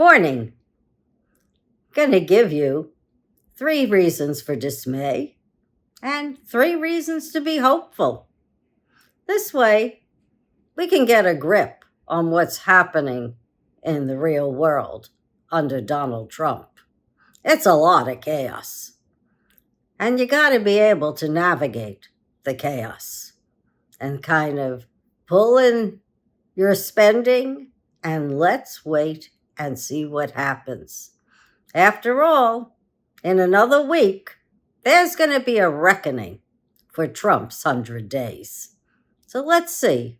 Warning. Going to give you 3 reasons for dismay and 3 reasons to be hopeful. This way, we can get a grip on what's happening in the real world under Donald Trump. It's a lot of chaos. And you got to be able to navigate the chaos and kind of pull in your spending and let's wait and see what happens. After all, in another week, there's going to be a reckoning for Trump's 100 days. So let's see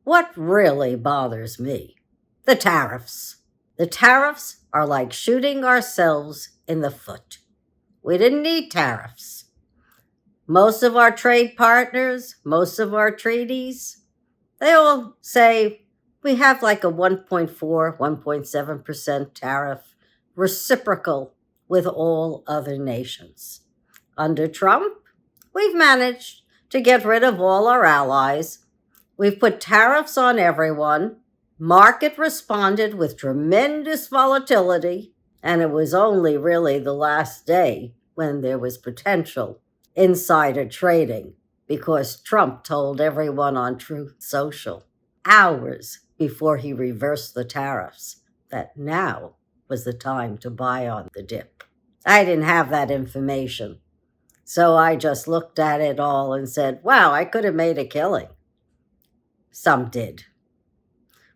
what really bothers me. The tariffs. The tariffs are like shooting ourselves in the foot. We didn't need tariffs. Most of our trade partners, most of our treaties, they all say we have like a 1.4, 1.7% tariff, reciprocal with all other nations. Under Trump, we've managed to get rid of all our allies. We've put tariffs on everyone. Market responded with tremendous volatility, and it was only really the last day when there was potential insider trading because Trump told everyone on Truth Social hours before he reversed the tariffs that now was the time to buy on the dip. I didn't have that information, so I just looked at it all and said, wow, I could have made a killing. Some did.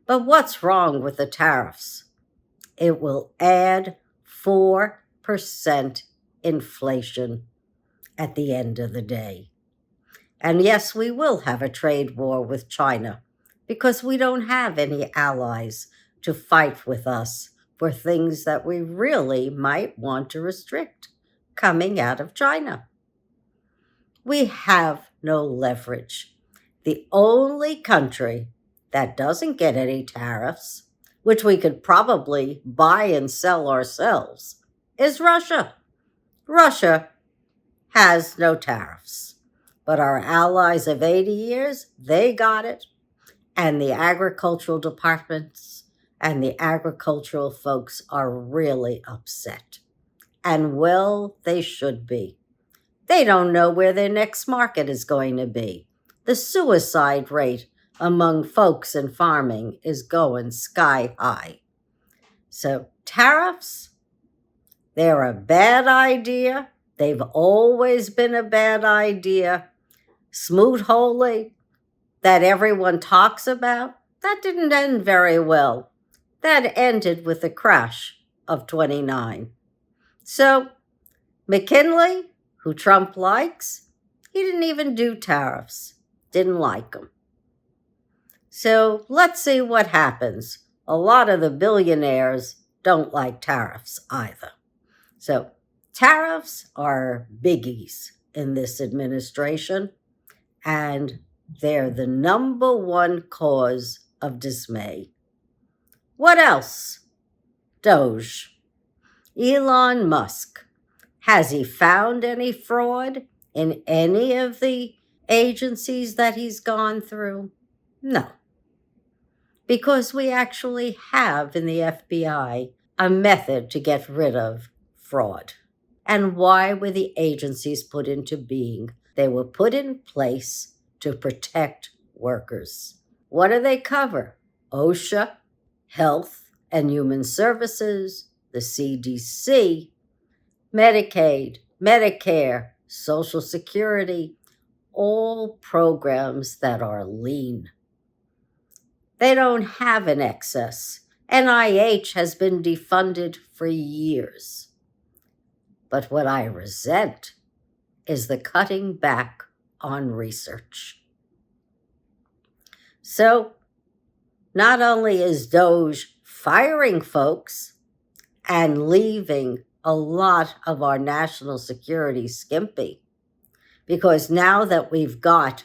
But what's wrong with the tariffs? It will add 4% inflation at the end of the day. And yes, we will have a trade war with China because we don't have any allies to fight with us for things that we really might want to restrict coming out of China. We have no leverage. The only country that doesn't get any tariffs, which we could probably buy and sell ourselves, is Russia. Russia has no tariffs, but our allies of 80 years, they got it. And the agricultural departments and the agricultural folks are really upset. And well, they should be. They don't know where their next market is going to be. The suicide rate among folks in farming is going sky high. So tariffs, they're a bad idea. They've always been a bad idea. Smoot-Hawley, that everyone talks about, that didn't end very well. That ended with the crash of 29. So McKinley, who Trump likes, he didn't even do tariffs. Didn't like them. So let's see what happens. A lot of the billionaires don't like tariffs either. So tariffs are biggies in this administration, and they're the number one cause of dismay. What else? Doge. Elon Musk. Has he found any fraud in any of the agencies that he's gone through? No. Because we actually have in the FBI a method to get rid of fraud. And why were the agencies put into being? They were put in place to protect workers. What do they cover? OSHA, Health and Human Services, the CDC, Medicaid, Medicare, Social Security, all programs that are lean. They don't have an excess. NIH has been defunded for years. But what I resent is the cutting back on research. So, not only is Doge firing folks and leaving a lot of our national security skimpy, because now that we've got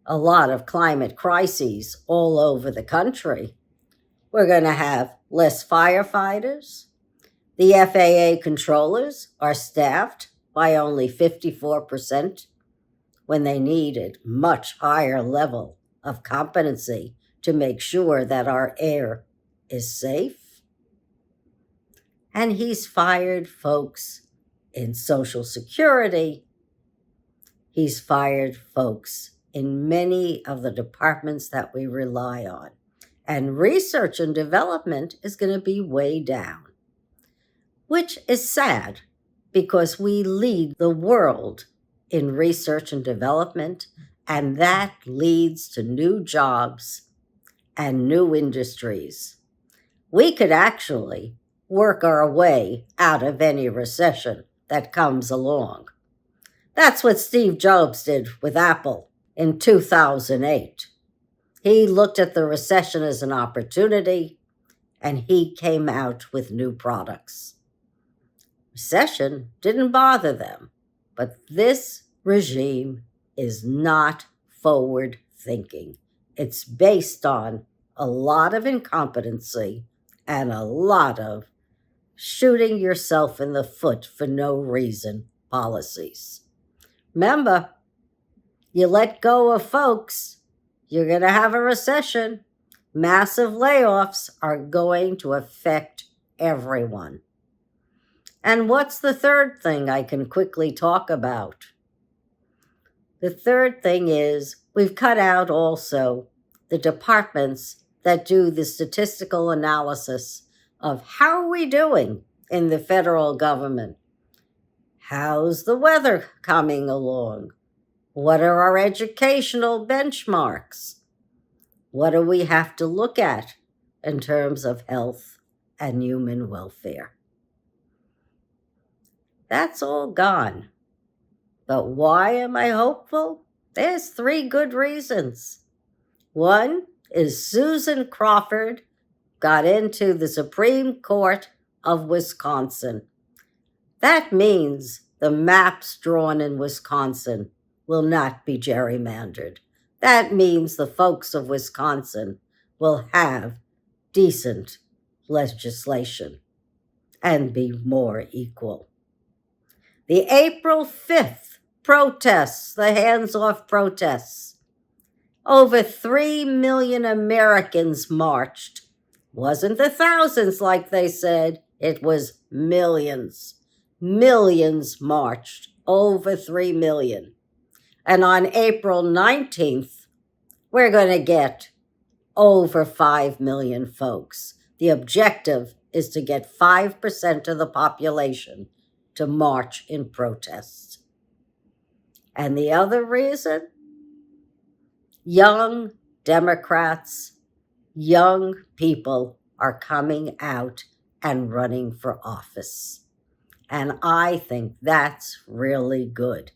a lot of climate crises all over the country, we're going to have less firefighters. The FAA controllers are staffed by only 54% when they need a much higher level of competency to make sure that our air is safe. And he's fired folks in Social Security. He's fired folks in many of the departments that we rely on. And research and development is going to be way down, which is sad because we lead the world in research and development, and that leads to new jobs and new industries. We could actually work our way out of any recession that comes along. That's what Steve Jobs did with Apple in 2008. He looked at the recession as an opportunity, and he came out with new products. Recession didn't bother them, but this regime is not forward thinking. It's based on a lot of incompetency and a lot of shooting yourself in the foot for no reason policies. Remember, you let go of folks, you're going to have a recession. Massive layoffs are going to affect everyone. And what's the third thing I can quickly talk about? The third thing is we've cut out also the departments that do the statistical analysis of how are we doing in the federal government? How's the weather coming along? What are our educational benchmarks? What do we have to look at in terms of health and human welfare? That's all gone. But why am I hopeful? There's 3 good reasons. One is Susan Crawford got into the Supreme Court of Wisconsin. That means the maps drawn in Wisconsin will not be gerrymandered. That means the folks of Wisconsin will have decent legislation and be more equal. The April 5th protests, the hands-off protests, over 3 million Americans marched. Wasn't the thousands like they said, it was millions. Millions marched, over 3 million. And on April 19th, we're going to get over 5 million folks. The objective is to get 5% of the population to march in protest. And the other reason? Young Democrats, young people are coming out and running for office. And I think that's really good.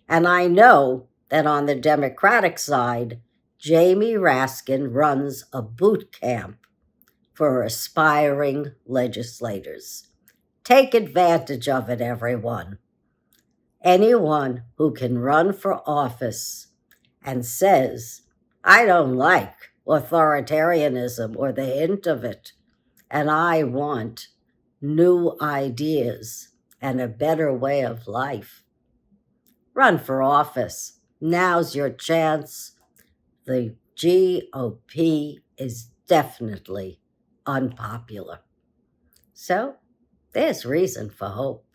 And I know that on the Democratic side, Jamie Raskin runs a boot camp for aspiring legislators. Take advantage of it, everyone. Anyone who can run for office and says, I don't like authoritarianism or the hint of it, and I want new ideas and a better way of life. Run for office. Now's your chance. The GOP is definitely unpopular. So there's reason for hope.